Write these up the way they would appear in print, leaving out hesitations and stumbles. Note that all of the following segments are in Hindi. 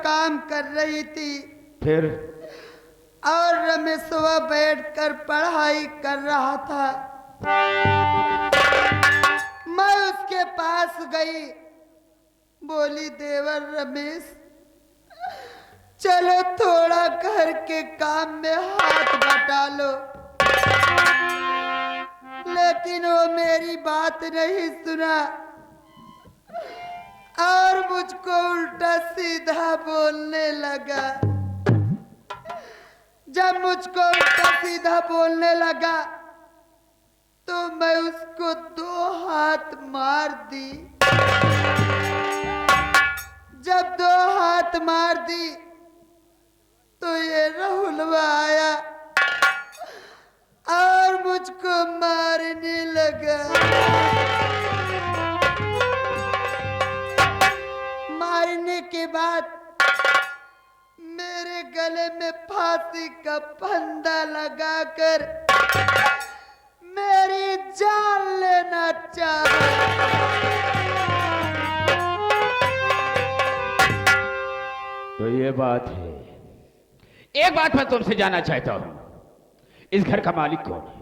काम कर रही थी फिर और रमेशवा बैठकर पढ़ाई कर रहा था। मैं उसके पास गई, बोली देवर रमेश चलो थोड़ा घर के काम में हाथ बटा लो। लेकिन वो मेरी बात नहीं सुना और मुझको उल्टा सीधा बोलने लगा। जब मुझको उल्टा सीधा बोलने लगा तो मैं उसको 2 हाथ मार दी। जब 2 हाथ मार दी तो ये राहुलवा आया और मुझको मारने लगा। मारने के बाद मेरे गले में फांसी का फंदा लगाकर मेरी जान लेना चाहा। तो ये बात है। एक बात मैं तुमसे जानना चाहता हूं, इस घर का मालिक कौन है?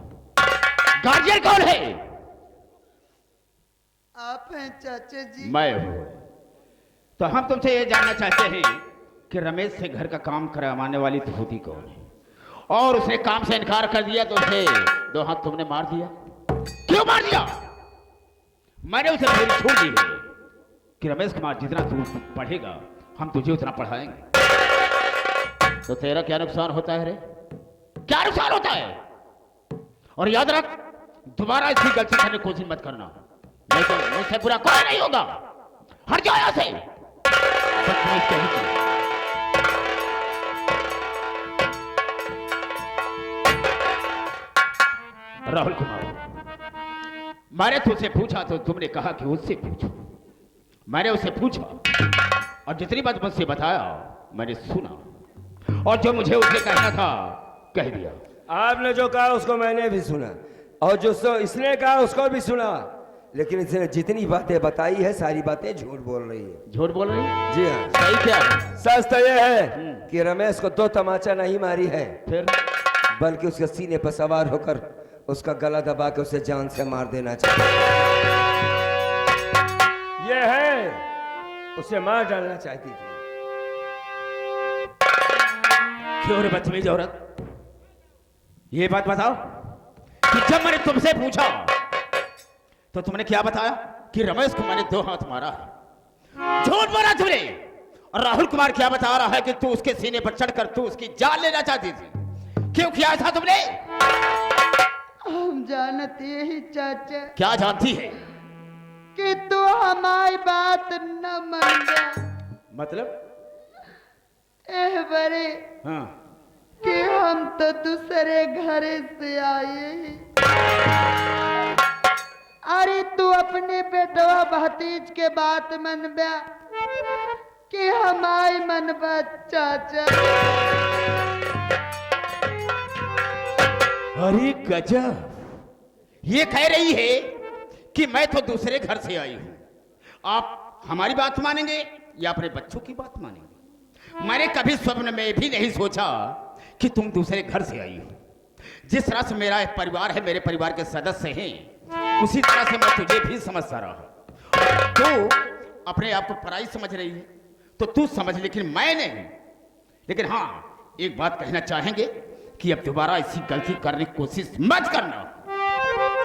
गार्जियन कौन है? आप हैं चाचा जी। मैं हूं। तो हम तुमसे ये जानना चाहते हैं कि रमेश से घर का काम करवाने वाली धोती कौन है? और उसने काम से इनकार कर दिया तो उसे 2 हाथ तुमने मार दिया। क्यों मार दिया? मैंने उसे थोड़ी छोड़ दी है कि रमेश कुमार जितना तू पढ़ेगा हम तुझे उतना पढ़ाएंगे। तो तेरा क्या नुकसान होता है रे? क्या नुकसान होता है? और याद रख, दोबारा इसकी गलती करने की कोशिश मत करना, नहीं तो मुझसे बुरा कोई नहीं होगा। हट जाओ यहां से। राहुल कुमार, मैंने तुझसे पूछा तो तुमने कहा कि उससे पूछो। मैंने उससे पूछा और जितनी बात मुझसे बताया मैंने सुना, और जो मुझे उससे कहना था कह दिया। आपने जो कहा उसको मैंने भी सुना और जो इसने कहा उसको भी सुना, लेकिन इसने जितनी बातें बताई है सारी बातें झूठ बोल रही है। झूठ बोल रही है? जी हाँ। सही क्या है? सच तो यह है कि रमेश को 2 तमाचा नहीं मारी है, फिर बल्कि उसके सीने पर सवार होकर उसका गला दबा के उसे जान से मार देना चाहिए। यह है, उसे मार डालना चाहती थी। क्यों रे बदतमीज औरत, ये बात बताओ कि जब मैंने तुमसे पूछा तो तुमने क्या बताया कि रमेश को मैंने 2 हाथ मारा है। झूठ बोला तुमने। और राहुल कुमार क्या बता रहा है कि तू उसके सीने पर चढ़कर तू उसकी जान लेना चाहती थी। क्यों किया था तुमने? हम जानते ही चाचा। क्या जानती है? कि तू हमारी बात न मान गया। मतलब? बड़े हाँ। कि हम तो दूसरे घर से आए हैं। अरे तू अपने बेटवा भतीज के बात मनबा कि हमारी मनबा चाचा। अरे गजब, ये कह रही है कि मैं तो दूसरे घर से आई हूं, आप हमारी बात मानेंगे या अपने बच्चों की बात मानेंगे? मैंने कभी स्वप्न में भी नहीं सोचा कि तुम दूसरे घर से आई हो। जिस तरह से मेरा एक परिवार है, मेरे परिवार के सदस्य हैं, उसी तरह से मैं तुझे भी समझता रहा। तू अपने आप को पराई समझ रही है तो तू समझ, लेकिन मैं नहीं। लेकिन हाँ, एक बात कहना चाहेंगे कि अब दोबारा ऐसी गलती करने की कोशिश मत करना।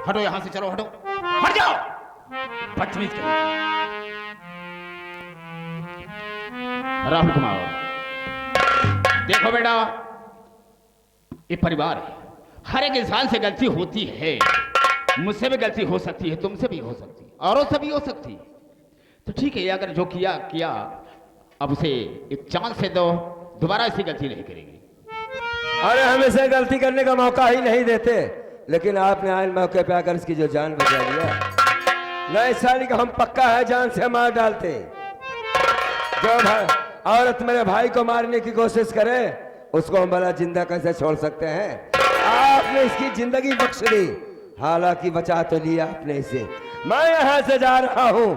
हटो यहां से, चलो हटो, हट जाओ। बदतमीज कहीं। राहुल कुमार, देखो बेटा, ये परिवार है, हर एक इंसान से गलती होती है। मुझसे भी गलती हो सकती है, तुमसे भी हो सकती है, औरों से भी हो सकती है। तो ठीक है, अगर जो किया किया, अब उसे एक चांस से दो, दोबारा ऐसी गलती नहीं करेगी। अरे हम इसे गलती करने का मौका ही नहीं देते, लेकिन आपने आए मौके पे आकर इसकी जो जान बचा लिया। नहीं साली का हम पक्का है जान से मार डालते। जो औरत मेरे भाई को मारने की कोशिश करे उसको हम भला जिंदा कैसे छोड़ सकते हैं? आपने इसकी जिंदगी बख्श दी, हालांकि बचा तो लिया आपने इसे। मैं यहाँ से जा रहा हूँ,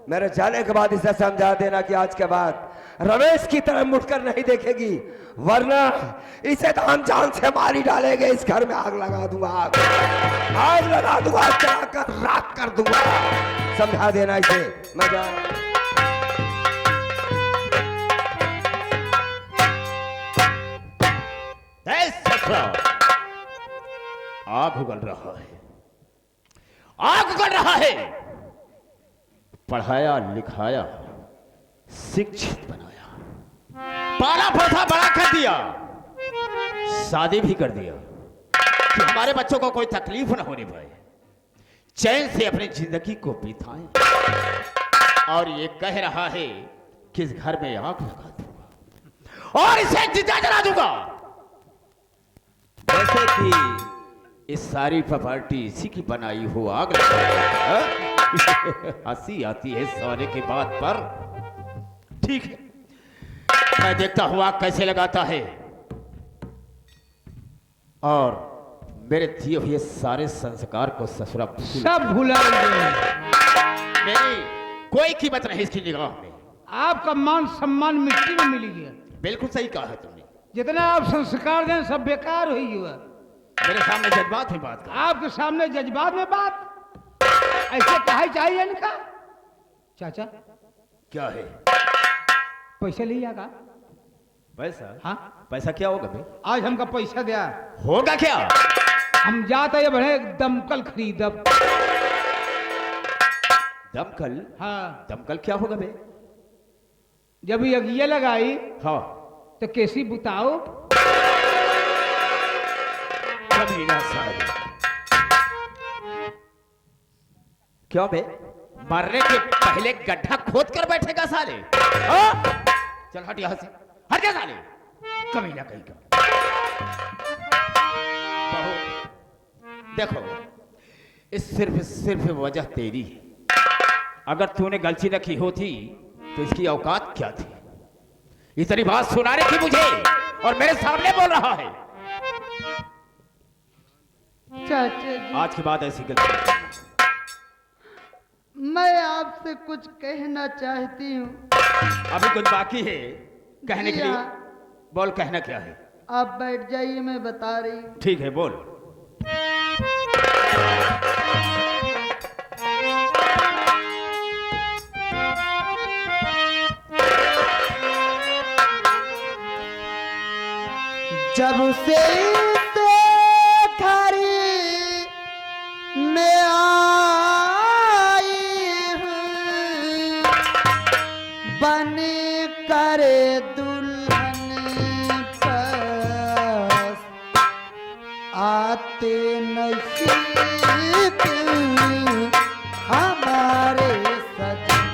मेरे जाने के बाद इसे समझा देना कि आज के बाद रमेश की तरफ मुड़कर नहीं देखेगी, वरना इसे तो हम जान से मारी डालेंगे। इस घर में आग लगा दूंगा, आग लगा दूंगा, चलाकर राख कर दूंगा। समझा देना इसे। मैं जा आग उगल रहा है, आग उगल रहा है। पढ़ाया लिखाया शिक्षित बनाया, पाला पोसा बड़ा कर दिया, शादी भी कर दिया कि हमारे बच्चों को कोई तकलीफ न होने पाए, चैन से अपनी जिंदगी को बिताएं। और ये कह रहा है कि इस घर में आग लगा दूंगा और इसे जिंदा जला दूंगा। जैसे कि इस सारी प्रॉपर्टी इसी की बनाई हो आग लगा। हंसी आती है सोने की बात पर। ठीक है, मैं देखता हूं आग कैसे लगाता है और मेरे दिए हुए सारे संस्कार को ससुरा सब भुला गए। मेरी कोई कीमत नहीं इसकी निगाह में। आपका मान सम्मान मिट्टी में मिल गया। बिल्कुल सही कहा है तुमने। जितना आप संस्कार दें सब बेकार हुई हुआ। मेरे सामने जज्बात में बात कर। आपके सामने जज्बात में बात ऐसे कहा चाहिए इनका। चाचा क्या है? पैसा ले आगा। पैसा? हाँ, पैसा क्या होगा भाई? आज हमका पैसा दिया होगा क्या? हम जाते ये बड़े दमकल खरीदब। दमकल? हाँ, दमकल क्या होगा भाई? जब ये लगाई हाँ, तो कैसी बुताओ। कमीना साहब। क्यों बे? मरने के पहले गड्ढा खोद कर बैठेगा साले। हाँ? चल हट यहां से, हट जा साले, कमीना कहीं का। बहू, देखो, इस सिर्फ वजह तेरी है। अगर तूने गलती न की होती तो इसकी औकात क्या थी? इतनी बात सुना रही थी मुझे और मेरे सामने बोल रहा है। चाचा जी, आज के बाद ऐसी गलती नहीं करना। मैं आपसे कुछ कहना चाहती हूँ। अभी कुछ बाकी है कहने के जी लिए। हाँ। बोल, कहना क्या है? आप बैठ जाइए, मैं बता रही हूँ। ठीक है, बोल। जब से घरी में आई हूँ, बन कर दुल्हन पास आते नसीब हमारे सजना।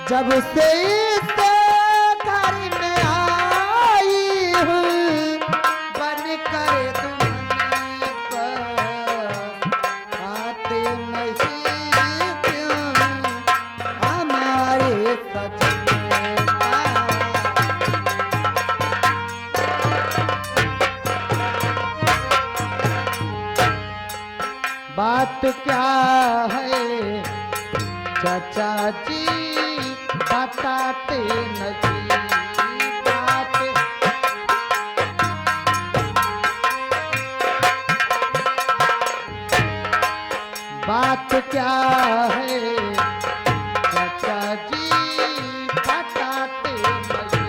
जब से इस घर में आई हूँ, बन कर दुल्हन पर आते नसीब हमारे सजना। बात क्या है चाचा जी, बताते नहीं बात। बात क्या है चाचा जी, बताते नहीं।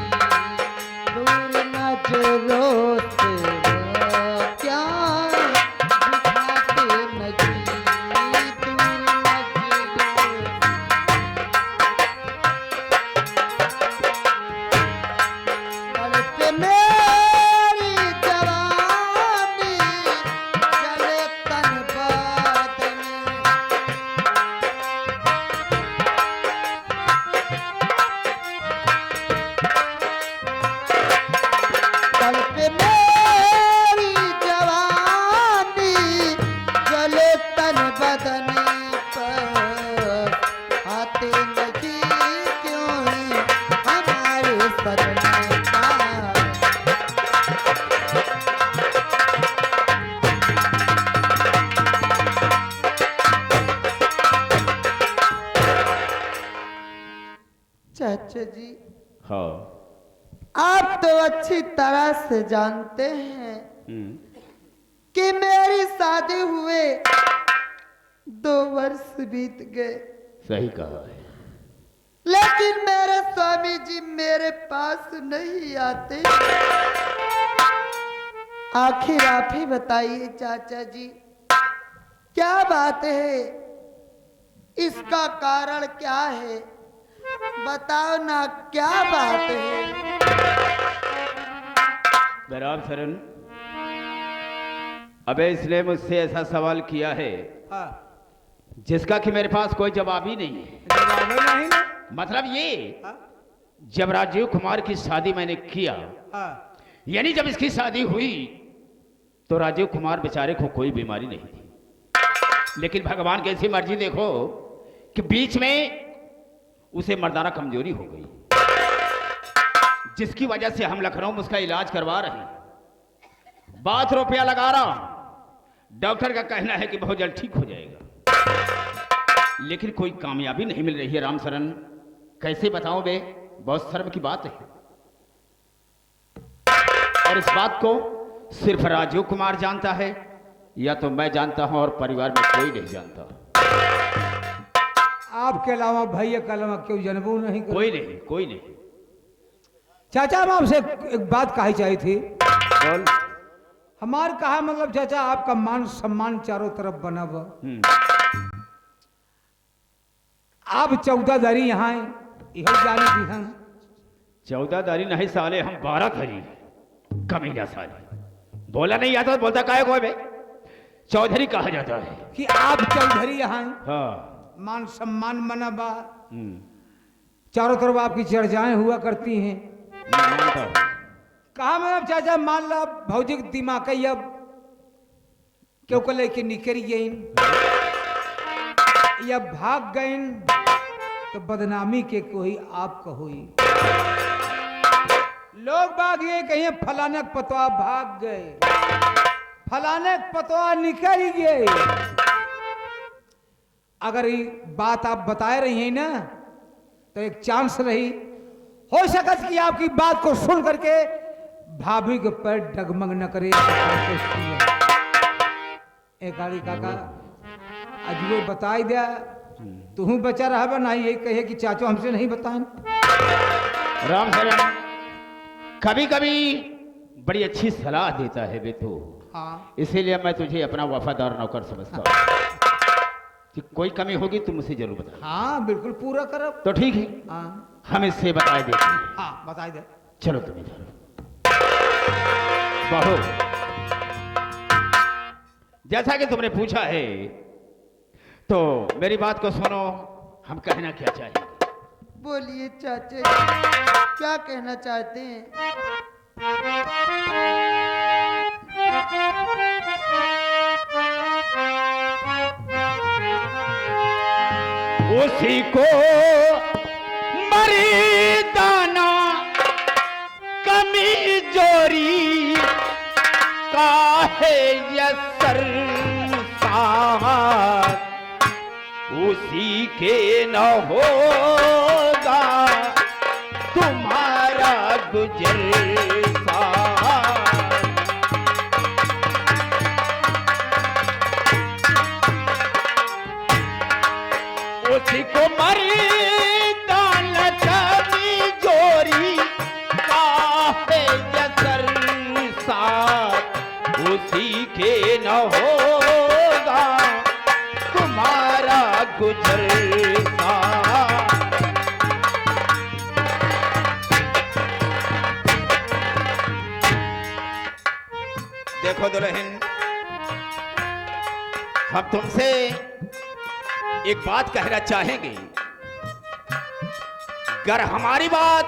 दूर नजरों से वो क्या दिखाते नहीं। दूर नजरों से मेरी जवानी चले तन बदन। चाचा जी, हाँ। आप तो अच्छी तरह से जानते हैं हम्म। कि मेरी शादी हुए 2 वर्ष बीत गए, सही कहा है। लेकिन मेरे स्वामी जी मेरे पास नहीं आते। आखिर आप ही बताइए चाचा जी, क्या बात है, इसका कारण क्या है, बताओ ना क्या बात है। राम शरण, अबे इसने मुझसे ऐसा सवाल किया है हाँ, जिसका कि मेरे पास कोई जवाब ही नहीं है। जवाब ही नहीं ना। मतलब ये, हाँ, जब राजीव कुमार की शादी मैंने किया, हाँ, यानी जब इसकी शादी हुई तो राजीव कुमार बेचारे को कोई बीमारी नहीं थी, लेकिन भगवान की ऐसी मर्जी देखो कि बीच में उसे मर्दाना कमजोरी हो गई, जिसकी वजह से हम लखनऊ में उसका इलाज करवा रहे हैं। बात रुपया लगा रहा हूं, डॉक्टर का कहना है कि बहुत जल्द ठीक हो जाएगा, लेकिन कोई कामयाबी नहीं मिल रही है। राम शरण, कैसे बताऊं बे, बहुत शर्म की बात है। और इस बात को सिर्फ राजीव कुमार जानता है, या तो मैं जानता हूं और परिवार में कोई नहीं जानता। आपके अलावा भैया के अलावा क्यों जनबू नहीं कर? कोई नहीं, कोई नहीं। चाचा, हम आपसे एक बात कही चाहिए थी। बोल। हमार कहा मतलब चाचा, आपका मान सम्मान चारों तरफ बना हुआ, आप 14 दरी यहाँ यही जाने दी हम। 14 दारी नहीं साले, हम 12 धरी कमीना साले। बोला नहीं आता, बोलता काहे कोई बे, चौधरी कहा जाता है कि आप चौधरी यहाँ हाँ। मान सम्मान बना बा, चारों तरफ आपकी चर्चाएं हुआ करती हैं। मानता हूं। कहा मतलब चाचा, मान ला भौजी दिमाग अब क्यों को लेके निकल गई या भाग गए, तो बदनामी के कोई आपका हुई। लोग बाग ये कहिए फलाने पतवा भाग गए, फलाने पतवा निकल गए। अगर ये बात आप बताए रही हैं ना, तो एक चांस रही, हो सकता कि आपकी बात को सुन करके भाभी के पैर डगमग न करे। एक गाड़ी काका आज वो बताई दिया, तू बचा रहा ना, ये कहे कि चाचो हमसे नहीं बताएं। राम शरण, कभी कभी बड़ी अच्छी सलाह देता है बे तू। हाँ, इसीलिए मैं तुझे अपना वफादार नौकर समझता हूँ कि कोई कमी होगी तुम मुझे जरूर बता। हाँ, बिल्कुल पूरा करब। तो ठीक है, हाँ, हम इससे बता देते हैं। हाँ, बताई दे। चलो तुम इधर बहू, जैसा कि तुमने पूछा है, तो मेरी बात को सुनो, हम कहना क्या चाहेंगे। बोलिए चाचा जी, क्या कहना चाहते हैं। उसी को मर्दाना कमी जोरी काहे यसर साथ, उसी के न होगा तुम्हारा गुजर साथ। उसी को मर्दाना कमी जोरी काहे यसर साथ, उसी के न होगा तुम्हारा गुजर साथ। देखो दुल्हन, हम तुमसे एक बात कहना चाहेंगे। अगर हमारी बात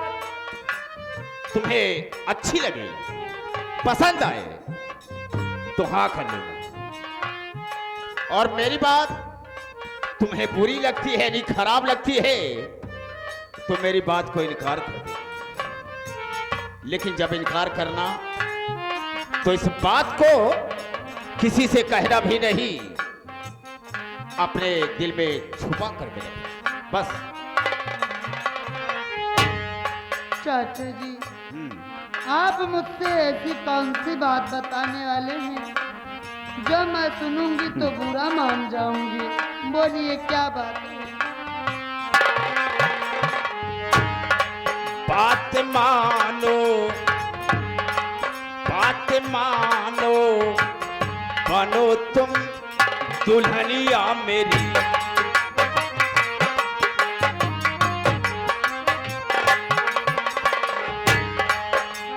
तुम्हें अच्छी लगे, पसंद आए, तो हाँ कर लेना, और मेरी बात तुम्हें बुरी लगती है, नहीं खराब लगती है, तो मेरी बात को इनकार कर दो। लेकिन जब इनकार करना, तो इस बात को किसी से कहना भी नहीं, अपने दिल में छुपा कर देना, बस। चाचा जी, आप मुझसे ऐसी कौन सी बात बताने वाले हैं जो मैं सुनूंगी तो बुरा मान जाऊंगी? बोलिए क्या बात है? बात मानो, बात मानो, बनो तुम दुल्हनिया मेरी।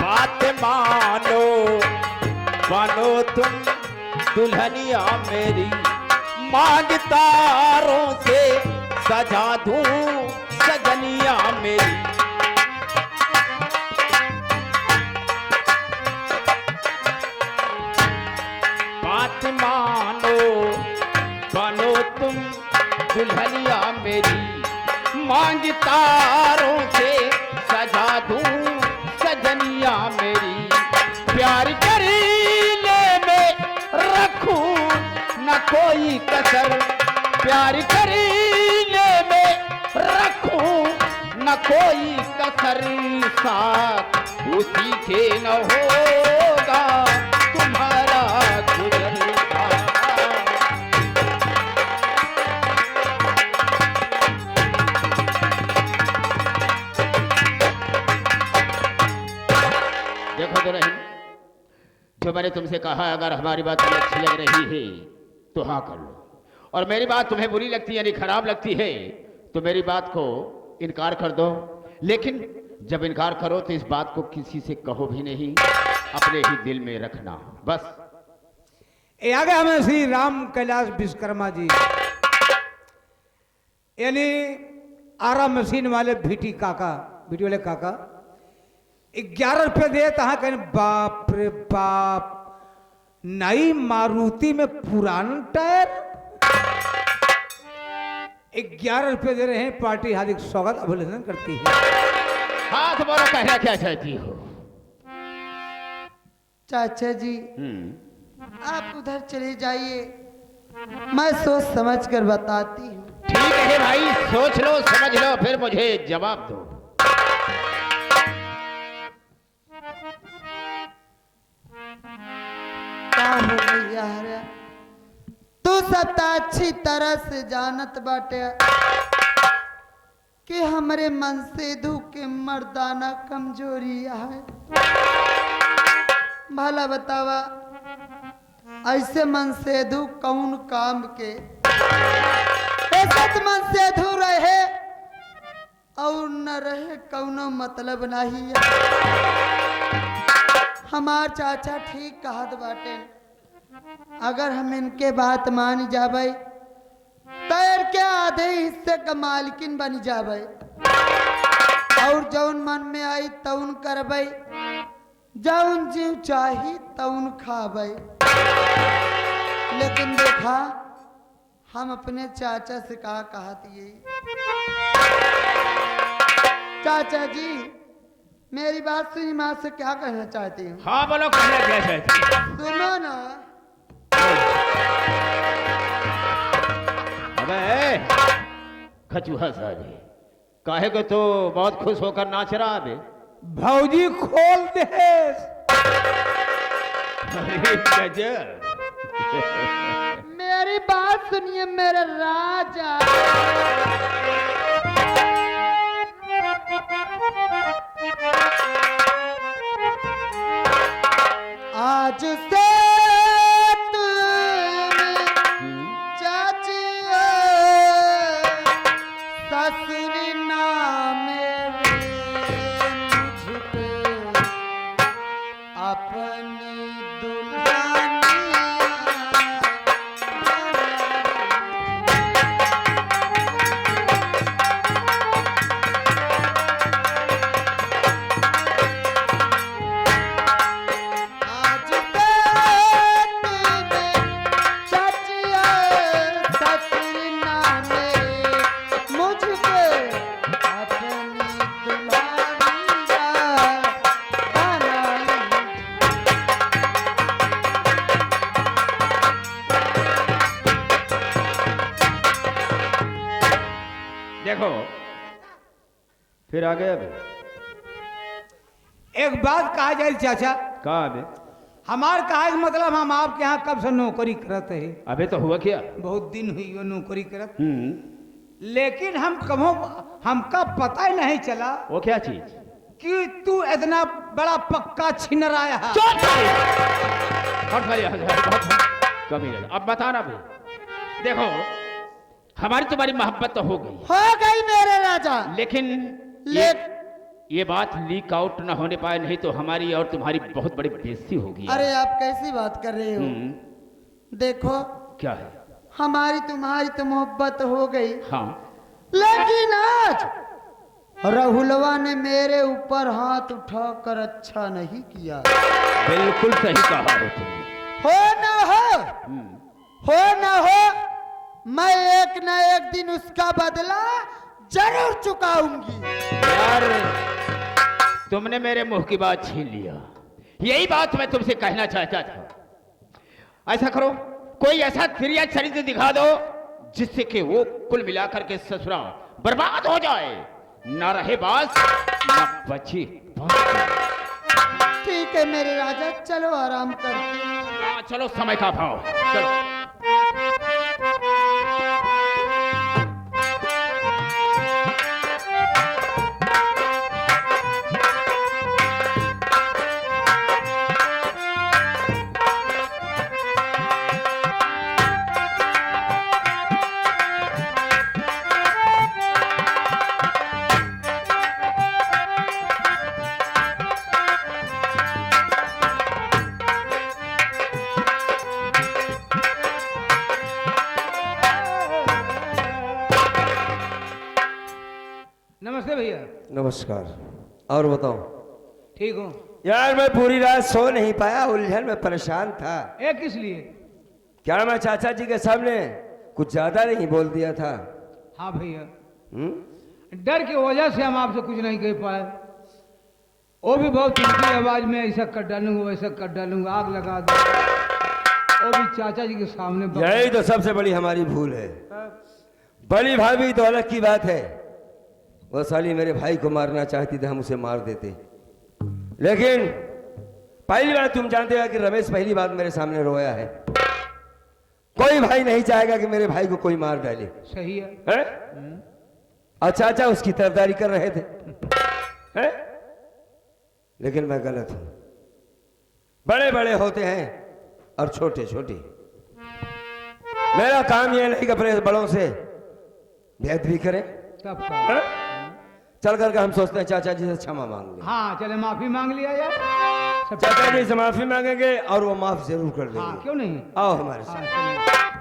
बात मानो, बनो तुम दुल्हनिया मेरी। मांग तारों से सजा दूं सजनिया मेरी। बात मानो, बनो तुम दुल्हनिया मेरी। मांग तारों से सजा दूं सजनिया मेरी। प्यार करीने में रखूं न कोई कसर। प्यार करीने में रखूं न कोई कसर। साथ उसी के न होगा तुम्हारा गुजर। देखो तो रही, जो मैंने तुमसे कहा, अगर हमारी बात तुम्हें अच्छी लग रही है तो हाँ कर लो, और मेरी बात तुम्हें बुरी लगती है यानी खराब लगती है तो मेरी बात को इनकार कर दो। लेकिन जब इनकार करो तो इस बात को किसी से कहो भी नहीं, अपने ही दिल में रखना बस। ये आ गए हमें श्री राम कैलाश विश्वकर्मा जी, यानी आरा मशीन वाले भीटी काका, भीटी वाले काका 11 रुपये दे तहा कहने बाप रे बाप, नई मारुति में पुराना टायर। 11 रुपये दे रहे हैं, पार्टी हार्दिक स्वागत अभिनंदन करती है। हाँ तुम्हारा कहना क्या चाहती हो? चाचा जी, आप उधर चले जाइए, मैं सोच समझ कर बताती हूँ। ठीक है भाई, सोच लो समझ लो फिर मुझे जवाब दो। क्या हो गई यार, तू सब ता अच्छी तरह से जानत बाटे कि हमरे मन से के मर्दाना कमजोरी है। भला बतावा, ऐसे मन से कौन काम के ऐसा मन से रहे और न रहे कौनो मतलब नहीं है। हमार चाचा ठीक कहत बाटे, अगर हम इनके बात मान जाबे तैर के आधे हिस्से का मालकिन बन जाबे और जौन मन में आई तौन करबे, जौन जीव चाही तौन खाबे। लेकिन देखा, हम अपने चाचा से कहा कहती चाचा जी, मेरी बात सुनी, माँ से क्या कहना चाहती हूँ? हाँ बोलो, कहना क्या चाहती हो? सुनो ना। अबे खचूहा साले, काहे को तो बहुत खुश होकर नाच रहा है? भौजी खोल दे। अरे गजब। मेरी बात सुनिए मेरे राजा। आज से चाची ससुर नाम मुझको अपनी दुल्हनिया। देखो फिर आ गया। एक बात कहा जाए चाचा, कहा अबे? हमार कहा मतलब हम आपके यहाँ कब से नौकरी करत है, अबे तो हुआ क्या? बहुत दिन हुई वो नौकरी करत, लेकिन हम कभो हमका पता ही नहीं चला वो क्या चीज? कि तू इतना बड़ा पक्का छिनराया है। अब बताना भाई, देखो हमारी तुम्हारी मोहब्बत तो हो गई मेरे राजा, लेकिन ये बात लीक आउट ना होने पाए, नहीं तो हमारी और तुम्हारी बहुत बड़ी बेइज्जती होगी। अरे आप कैसी बात कर रहे हो? देखो क्या है? हमारी तुम्हारी तो मोहब्बत हो गई, हाँ, लेकिन आज राहुलवा ने मेरे ऊपर हाथ उठाकर अच्छा नहीं किया। बिल्कुल सही कहा हो तुमने। हो ना हो, मैं एक न एक दिन उसका बदला जरूर चुकाऊंगी। यार तुमने मेरे मुंह की बात छीन लिया, यही बात मैं तुमसे कहना चाहता था। ऐसा करो, कोई ऐसा क्रिया चरित्र दिखा दो जिससे कि वो कुल मिलाकर के ससुरा बर्बाद हो जाए, ना रहे बास ना बची। ठीक है मेरे राजा, चलो आराम कर। हाँ चलो, समय का भाव, चलो। नमस्ते भैया। नमस्कार। और बताओ? ठीक हूँ यार मैं पूरी रात सो नहीं पाया, उलझन में परेशान था। किस लिए? क्या मैं चाचा जी के सामने कुछ ज्यादा नहीं बोल दिया था? हाँ भैया, डर की वजह से हम आपसे कुछ नहीं कह पाए। वो भी बहुत ऊंची आवाज में ऐसा कर डालूंगा वैसा कर डालूंगा, आग लगा दो, वो भी चाचा जी के सामने। यही तो सबसे बड़ी हमारी भूल है। बड़ी भाभी तो अलग की बात है, वो साली मेरे भाई को मारना चाहती थी, हम उसे मार देते। लेकिन पहली बार तुम जानते हो कि रमेश पहली बार मेरे सामने रोया है। कोई भाई नहीं चाहेगा कि मेरे भाई को कोई मार डाले। सही है, है? और चाचा उसकी तरफदारी कर रहे थे, है? लेकिन मैं गलत हूं। बड़े बड़े होते हैं और छोटे छोटे। मेरा काम यह नहीं कि अपने बड़ों से भेद भी करें। तब है? चल करके हम सोचते हैं चाचा जी से क्षमा मांग लें। हाँ चले, माफी मांग लिया यार। चाचा जी से माफी मांगेंगे और वो माफ जरूर कर देंगे। हाँ क्यों नहीं, आओ हमारे साथ। हाँ, चलिए।